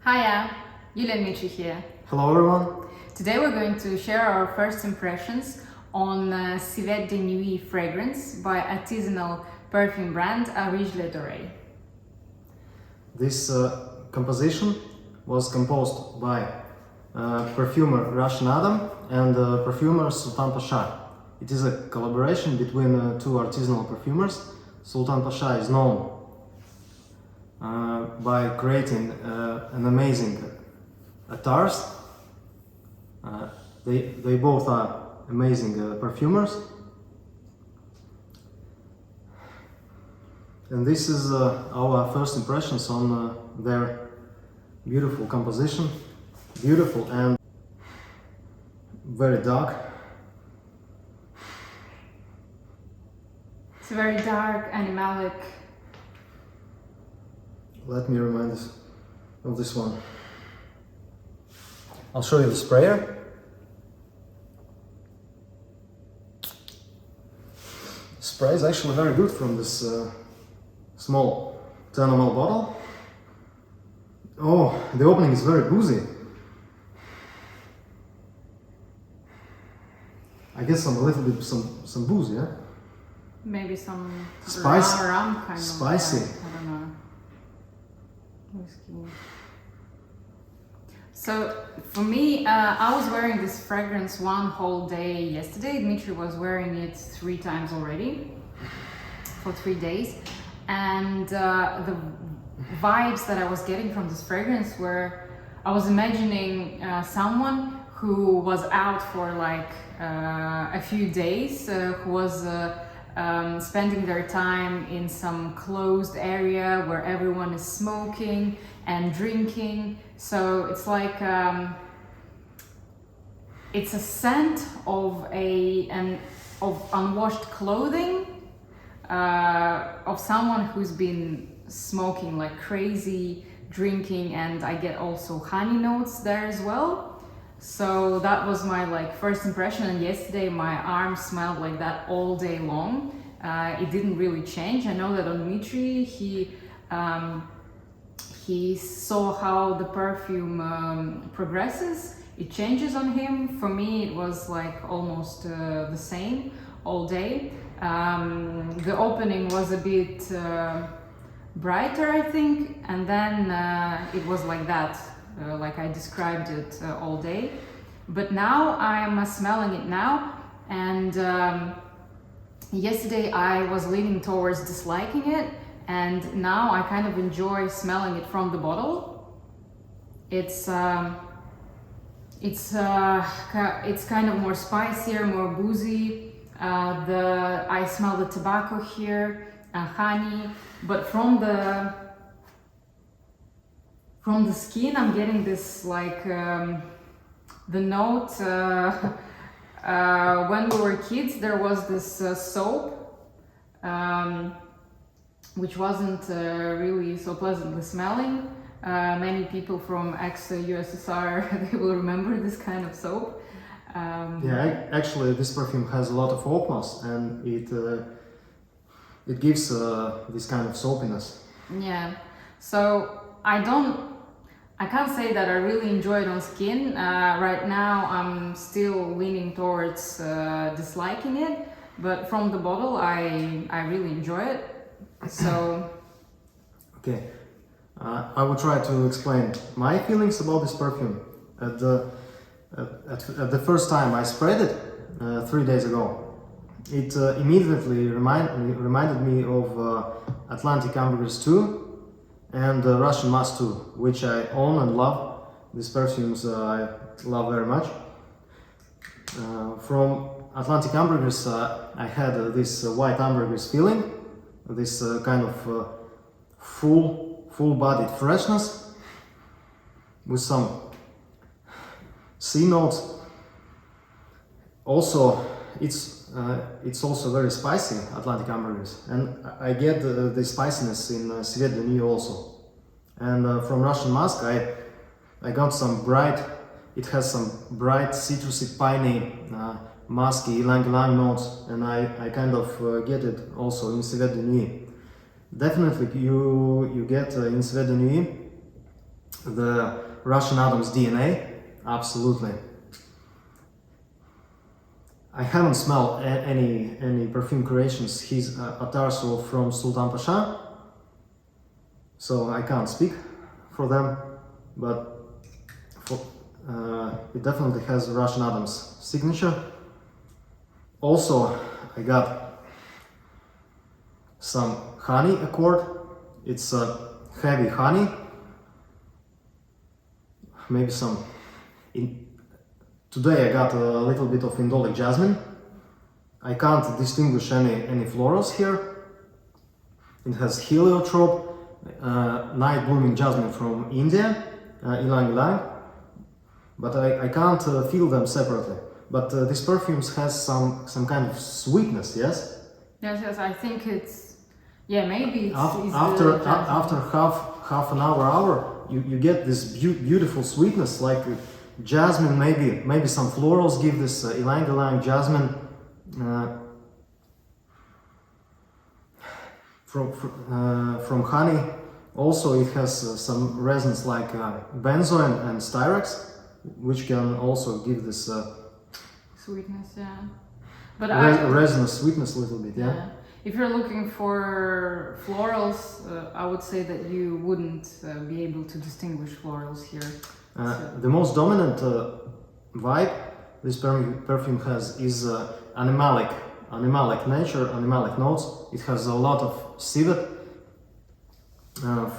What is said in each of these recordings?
Hiya, ylang-ylang here. Hello everyone. Today we're going to share our first impressions on Civet de Nuit fragrance by artisanal perfume brand Areej le Doré. This composition was composed by perfumer Russian Adam and perfumer Sultan Pasha. It is a collaboration between two artisanal perfumers. Sultan Pasha is known by creating an amazing attars. They both are amazing perfumers, and this is our first impressions on their beautiful composition. Beautiful and very dark. It's very dark, animalic. Let me remind us of this one. I'll show you the sprayer. The spray is actually very good from this small 10 ml bottle. Oh, the opening is very boozy. I guess a little bit some booze, yeah? Maybe some Spice. rum kind Spicy. of. I don't know. Whiskey. So for me, I was wearing this fragrance one whole day yesterday. Dmitry was wearing it 3 times already for 3 days, and the vibes that I was getting from this fragrance were, I was imagining someone who was out for like a few days, who was spending their time in some closed area where everyone is smoking and drinking. So it's like it's a scent of of unwashed clothing, of someone who's been smoking like crazy, drinking, and I get also honey notes there as well. So that was my first impression, and yesterday my arm smelled like that all day long. It didn't really change. I know that on Dmitry, he saw how the perfume progresses. It changes on him. For me, it was like almost the same all day. The opening was a bit brighter, I think, and then it was like that, like I described it all day. But now I'm smelling it now, and yesterday I was leaning towards disliking it, and now I kind of enjoy smelling it from the bottle. It's kind of more spicier, more boozy. I smell the tobacco here and honey, but from the skin I'm getting this the note. When we were kids, there was this soap, which wasn't really so pleasantly smelling. Many people from ex-USSR, they will remember this kind of soap. Yeah, actually this perfume has a lot of oakmoss, and it gives this kind of soapiness. Yeah, so I can't say that I really enjoy it on skin. Right now I'm still leaning towards disliking it, but from the bottle I really enjoy it. So okay, I will try to explain my feelings about this perfume. At the first time I sprayed it 3 days ago, it immediately reminded me of Atlantic Ambergris 2 and Russian Mask 2, which I own and love. These perfumes I love very much. From Atlantic Ambergris I had this white ambergris feeling, this kind of full-bodied freshness with some sea notes. Also, it's also very spicy, Atlantic Ambergris, and I get the spiciness in Civet de Nuit also. And from Russian Mask I got some bright, it has some bright citrusy, piney, musky, ylang-ylang notes, and I kind of get it also in Civet de Nuit. Definitely you get in Civet de Nuit the Russian Adam's DNA, absolutely. I haven't smelled any perfume creations. He's a Tarso from Sultan Pasha, so I can't speak for them, but it definitely has Russian Adam's signature. Also, I got some honey accord. It's a heavy honey, maybe some. Today I got a little bit of indolic jasmine. I can't distinguish any florals here. It has heliotrope, night blooming jasmine from India, ylang-ylang, but I can't feel them separately. But this perfume has some kind of sweetness, yes? Yes, I think it's, yeah, maybe it's after half an hour, you get this beautiful sweetness, like jasmine, maybe some florals give this ylang-ylang jasmine from honey. Also, it has some resins like benzoin and styrex, which can also give this sweetness, yeah. But resinous sweetness a little bit, yeah. If you're looking for florals, I would say that you wouldn't be able to distinguish florals here. The most dominant vibe this perfume has is animalic nature, animalic notes. It has a lot of civet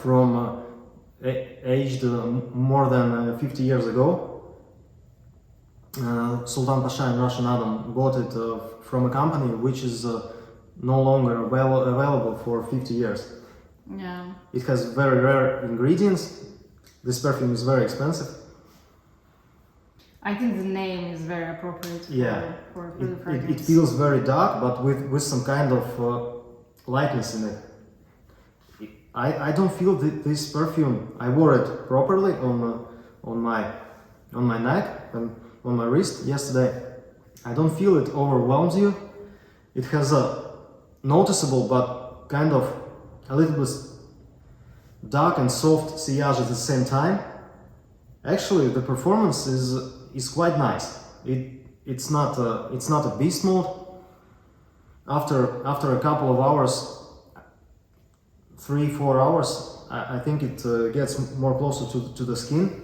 from aged more than 50 years ago. Sultan Pasha and Russian Adam bought it from a company which is no longer available for 50 years. Yeah. It has very rare ingredients. This perfume is very expensive. I think the name is very appropriate for the fragrance. It feels very dark, but with some kind of lightness in it. I don't feel this perfume. I wore it properly on my neck and on my wrist yesterday. I don't feel it overwhelms you. It has a noticeable but kind of a little bit dark and soft sillage at the same time. Actually, the performance is quite nice. It's not a beast mode. After a couple of hours, 3-4 hours, I think it gets more closer to the skin.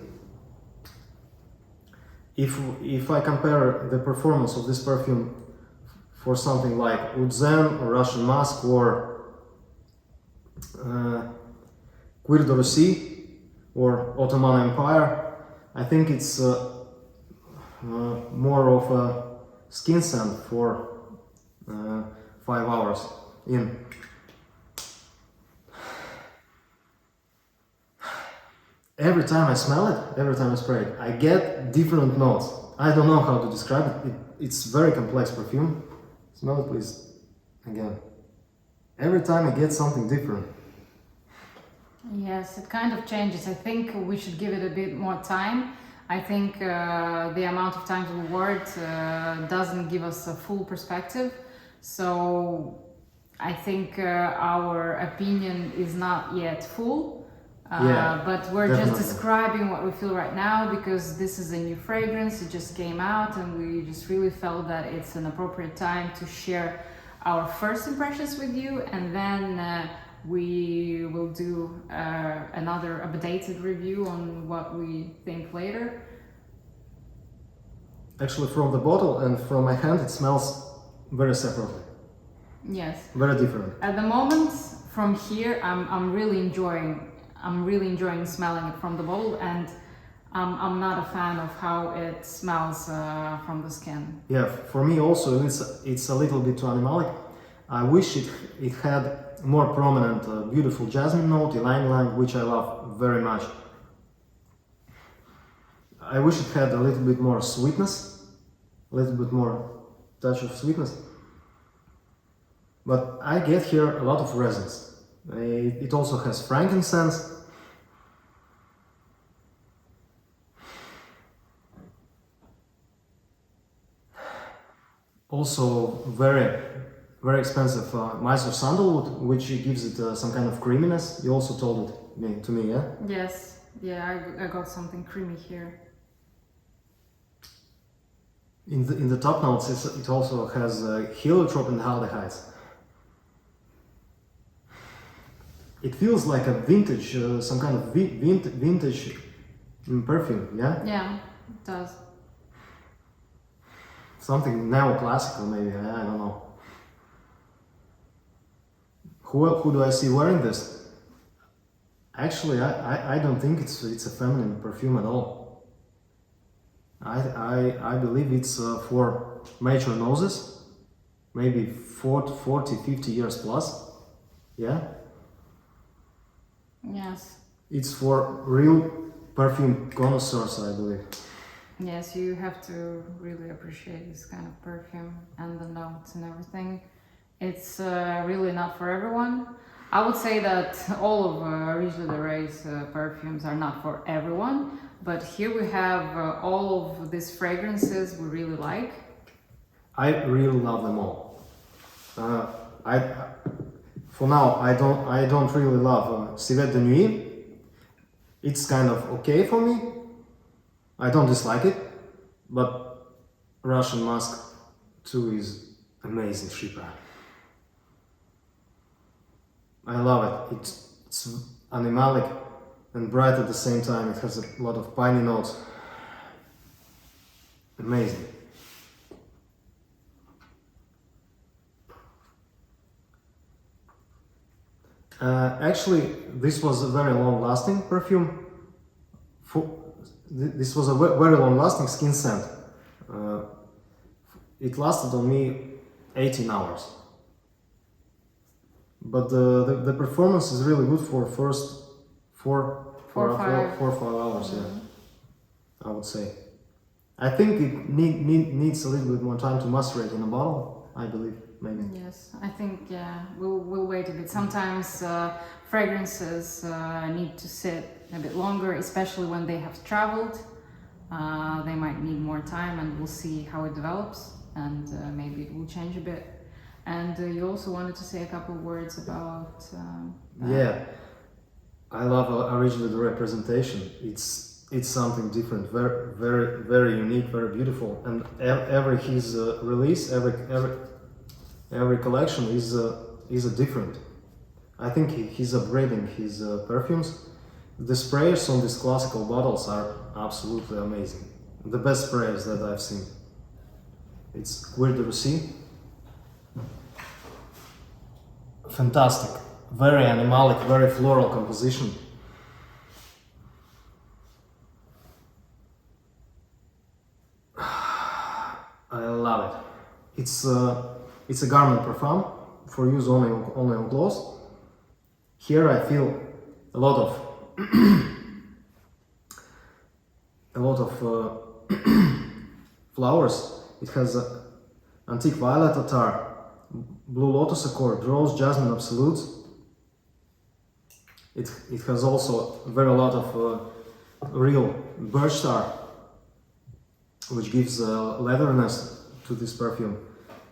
If I compare the performance of this perfume for something like Oud Zen or Russian Musk or Civet de Nuit or Ottoman Empire, I think it's more of a skin scent for 5 hours in. Every time I smell it, every time I spray it, I get different notes. I don't know how to describe it. It's very complex perfume. Smell it, please. Again. Every time I get something different. Yes, it kind of changes. I think we should give it a bit more time. I think the amount of times we wore it doesn't give us a full perspective. So I think our opinion is not yet full. But we're definitely just describing what we feel right now because this is a new fragrance. It just came out and we just really felt that it's an appropriate time to share our first impressions with you, and then we will do another updated review on what we think later. Actually, from the bottle and from my hand, it smells very separately. Yes. Very different. At the moment, from here, I'm really enjoying smelling it from the bottle, and I'm not a fan of how it smells from the skin. Yeah, for me also it's a little bit too animalic. I wish it had more prominent, beautiful jasmine note, ylang-ylang, which I love very much. I wish it had a little bit more sweetness, a little bit more touch of sweetness. But I get here a lot of resins. It also has frankincense. Also very expensive Mysore sandalwood, which gives it some kind of creaminess. You also told it to me, yeah? Yes. Yeah, I got something creamy here. In the top notes, it also has heliotrope and aldehydes. It feels like a vintage, some kind of vintage perfume, yeah? Yeah, it does. Something neoclassical, maybe. I don't know. Who do I see wearing this? Actually, I don't think it's a feminine perfume at all. I believe it's for mature noses, maybe 40, 50 years plus. Yeah. Yes. It's for real perfume connoisseurs, I believe. Yes, you have to really appreciate this kind of perfume and the notes and everything. It's really not for everyone. I would say that all of Areej le Doré's perfumes are not for everyone, but here we have all of these fragrances we really like. I really love them all. For now, I don't really love Civet de Nuit. It's kind of okay for me. I don't dislike it, but Russian Musk 2 is amazing shipper. I love it. It's animalic and bright at the same time. It has a lot of piney notes. Amazing. Actually, this was a very long-lasting perfume. This was a very long-lasting skin scent. It lasted on me 18 hours. But the performance is really good for first 4 or 5 hours. Yeah, I would say. I think it needs a little bit more time to macerate in a bottle. I believe. Maybe. Yes, I think we'll wait a bit. Sometimes fragrances need to sit a bit longer, especially when they have traveled. They might need more time, and we'll see how it develops, and maybe it will change a bit. And you also wanted to say a couple of words about. Yeah, I love Areej le Doré presentation. It's something different, very unique, very beautiful, and every his release, every collection is a different. I think he's upgrading his perfumes. The sprayers on these classical bottles are absolutely amazing. The best sprayers that I've seen. It's Civet de Nuit. Fantastic. Very animalic, very floral composition. I love it. It's a garment perfume for use only on clothes. Here I feel a lot of flowers. It has antique violet attar, blue lotus accord, rose jasmine absolute. It has also a lot of real birch tar, which gives leatheriness to this perfume.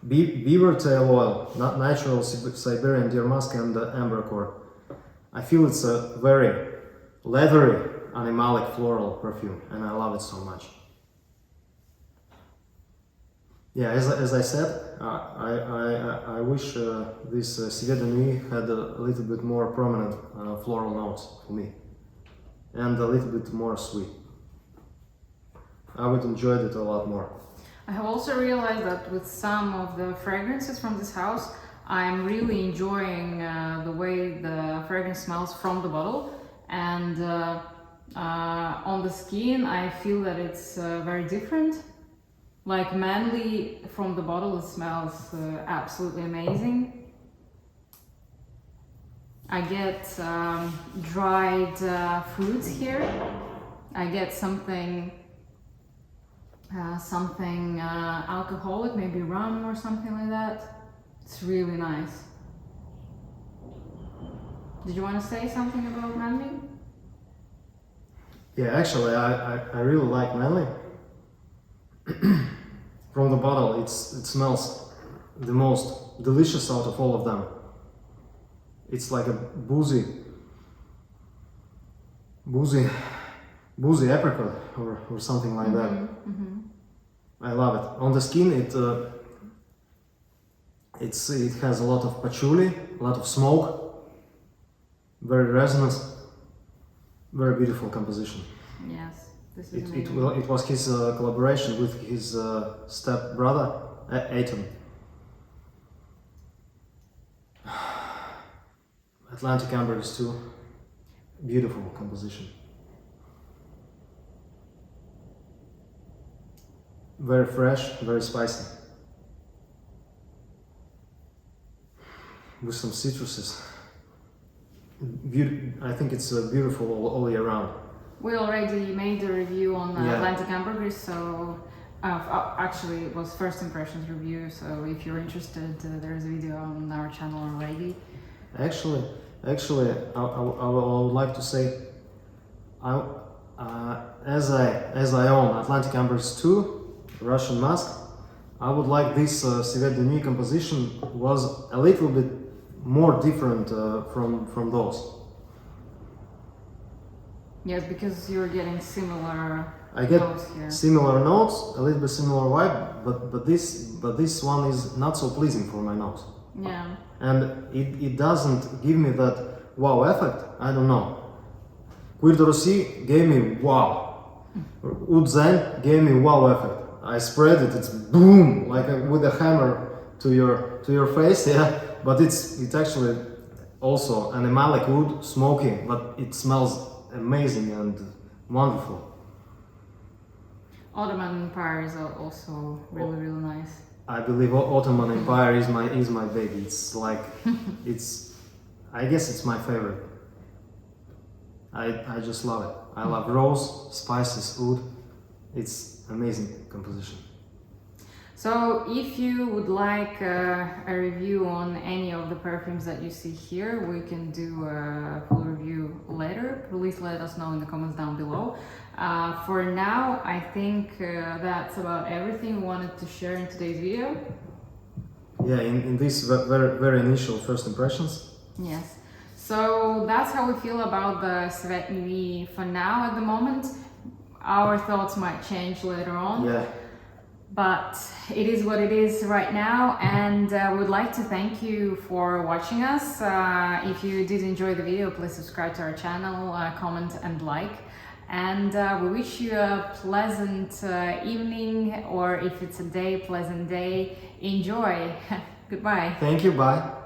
Beaver tail oil, not natural Siberian deer musk, and amber accord. I feel it's a very leathery, animalic floral perfume, and I love it so much. Yeah, as I said, I wish this Civet de Nuit had a little bit more prominent floral notes for me, and a little bit more sweet. I would enjoy it a lot more. I have also realized that with some of the fragrances from this house, I'm really enjoying the way the fragrance smells from the bottle, and on the skin I feel that it's very different. Like manly from the bottle, it smells absolutely amazing. I get dried fruits here. I get something alcoholic, maybe rum or something like that. It's really nice. Did you want to say something about manly? Yeah, actually, I really like manly. From the bottle, it smells the most delicious out of all of them. It's like a boozy boozy apricot or something like that. I love it. On the skin, it has a lot of patchouli, a lot of smoke, very resonant, very beautiful composition. Yes, this is amazing. It was his collaboration with his step brother, Aiton. Atlantic Ambergris too. Beautiful composition. Very fresh, very spicy. With some citruses. I think it's beautiful all year round. We already made a review on Atlantic Ambergris, so actually it was first impressions review, so if you're interested, there's a video on our channel already. Actually, I would like to say, as I own Atlantic Ambergris 2, Russian Musk, I would like this Civet de Nuit composition was a little bit more different from those. Yes, because you're getting similar I get notes here. similar notes, a little bit similar vibe, but this one is not so pleasing for my nose. Yeah. And it doesn't give me that wow effect. I don't know. Cuir de Rossi gave me wow. Oud Zen gave me wow effect. I spread it. It's boom, like with a hammer to your face. Yeah, but it's actually also an animalic wood, smoky, but it smells amazing and wonderful. Ottoman Empire is also really nice. I believe Ottoman Empire is my baby. It's like I guess it's my favorite. I just love it. I love rose, spices, oud. It's amazing composition. So if you would like a review on any of the perfumes that you see here, we can do a full review later. Please let us know in the comments down below. For now, I think that's about everything we wanted to share in today's video. Yeah, in this very initial first impressions. Yes. So that's how we feel about the Civet de Nuit for now at the moment. Our thoughts might change later on. Yeah. But it is what it is right now, and we would like to thank you for watching us. If you did enjoy the video, please subscribe to our channel, comment and like. And we wish you a pleasant evening, or if it's a day, pleasant day. Enjoy. Goodbye. Thank you. Bye.